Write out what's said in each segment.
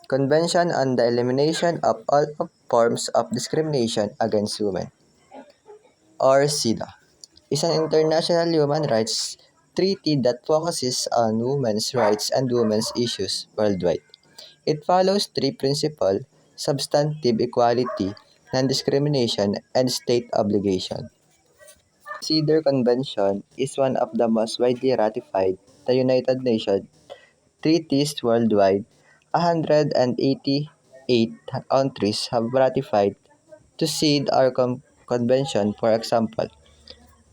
Convention on the Elimination of All Forms of Discrimination Against Women, or CEDAW, is an international human rights treaty that focuses on women's rights and women's issues worldwide. It follows three principles: substantive equality, non-discrimination, and state obligation. The CEDAW Convention is one of the most widely ratified the United Nations treaties worldwide. 188 countries have ratified to SEED our convention. For example,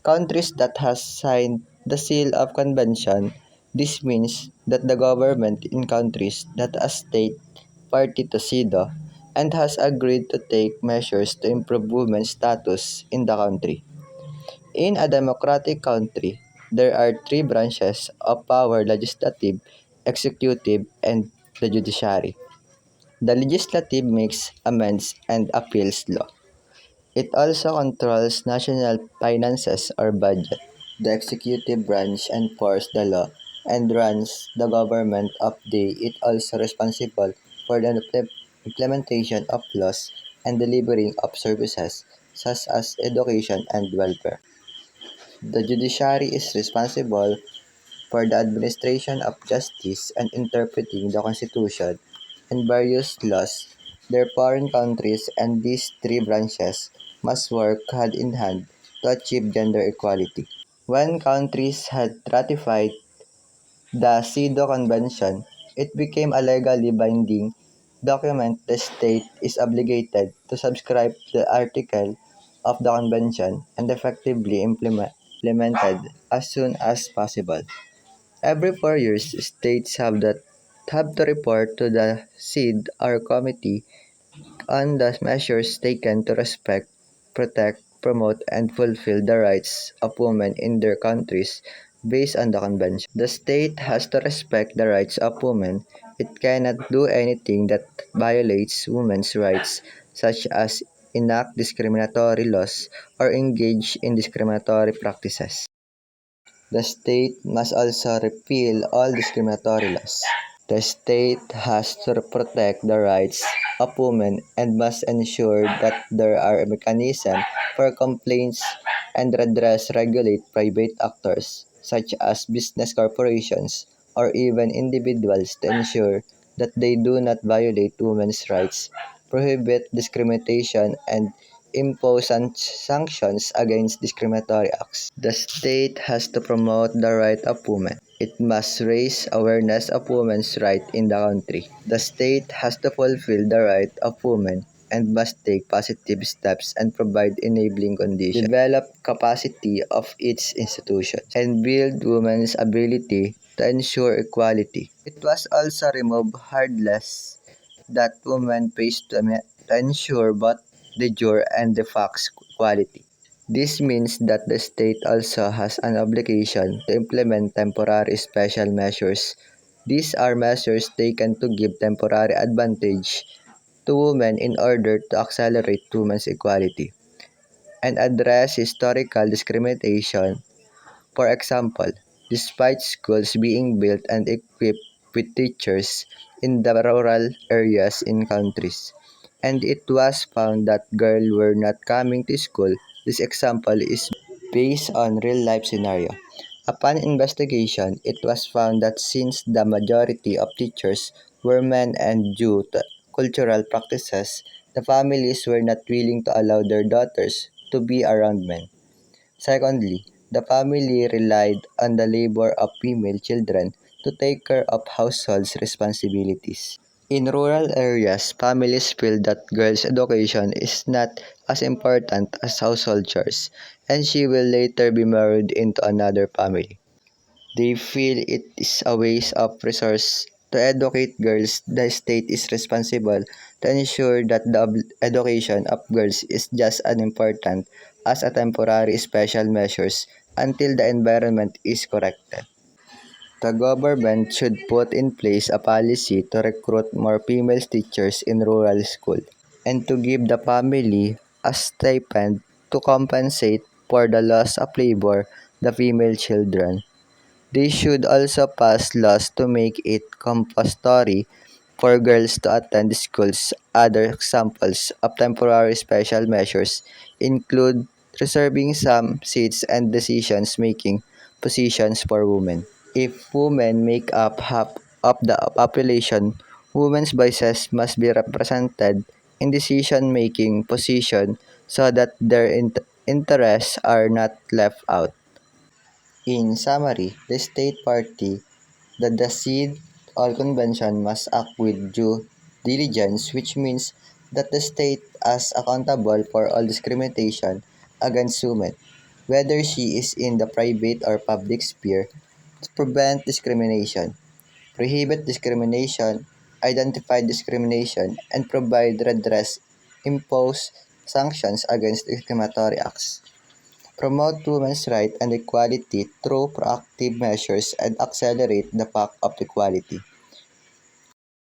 countries that has signed the seal of convention. This means that the government in countries that are state party to CEDAW and has agreed to take measures to improve women's status in the country. In a democratic country, there are three branches of power: legislative, executive, and the judiciary. The legislative makes, amends, and appeals law. It also controls national finances or budget. The executive branch enforces the law and runs the government of the. It also responsible for the implementation of laws and delivering of services such as education and welfare. The judiciary is responsible for the administration of justice and interpreting the Constitution and various laws. Their foreign countries and these three branches must work hand in hand to achieve gender equality. When countries had ratified the CEDAW Convention, it became a legally binding document. The state is obligated to subscribe to the article of the convention and effectively implemented as soon as possible. Every 4 years, states have to report to the SEED or committee on the measures taken to respect, protect, promote, and fulfill the rights of women in their countries based on the convention. The state has to respect the rights of women. It cannot do anything that violates women's rights, such as enact discriminatory laws or engage in discriminatory practices. The state must also repeal all discriminatory laws. The state has to protect the rights of women and must ensure that there are mechanisms for complaints and redress. Regulate private actors, such as business corporations or even individuals, to ensure that they do not violate women's rights, prohibit discrimination, and impose sanctions against discriminatory acts. The state has to promote the right of women. It must raise awareness of women's rights in the country. The state has to fulfill the right of women and must take positive steps and provide enabling conditions, develop capacity of its institutions, and build women's ability to ensure equality. It was also remove hurdles that women face to ensure both de jure and de facto equality. This means that the state also has an obligation to implement temporary special measures. These are measures taken to give temporary advantage to women in order to accelerate women's equality and address historical discrimination. For example, despite schools being built and equipped with teachers in the rural areas in countries, and it was found that girls were not coming to school. This example is based on real-life scenario. Upon investigation, it was found that since the majority of teachers were men and due to cultural practices, the families were not willing to allow their daughters to be around men. Secondly, the family relied on the labor of female children to take care of household responsibilities. In rural areas, families feel that girls' education is not as important as household chores, and she will later be married into another family. They feel it is a waste of resource to educate girls. The state is responsible to ensure that the education of girls is just as important as a temporary special measures until the environment is corrected. The government should put in place a policy to recruit more female teachers in rural schools and to give the family a stipend to compensate for the loss of labor the female children. They should also pass laws to make it compulsory for girls to attend schools. Other examples of temporary special measures include reserving some seats and decision-making positions for women. If women make up half of the population, women's voices must be represented in decision-making positions so that their interests are not left out. In summary, the state party that the SEED or convention must act with due diligence, which means that the state is accountable for all discrimination against women, whether she is in the private or public sphere, to prevent discrimination, prohibit discrimination, identify discrimination, and provide redress, impose sanctions against discriminatory acts, promote women's rights and equality through proactive measures, and accelerate the path of equality.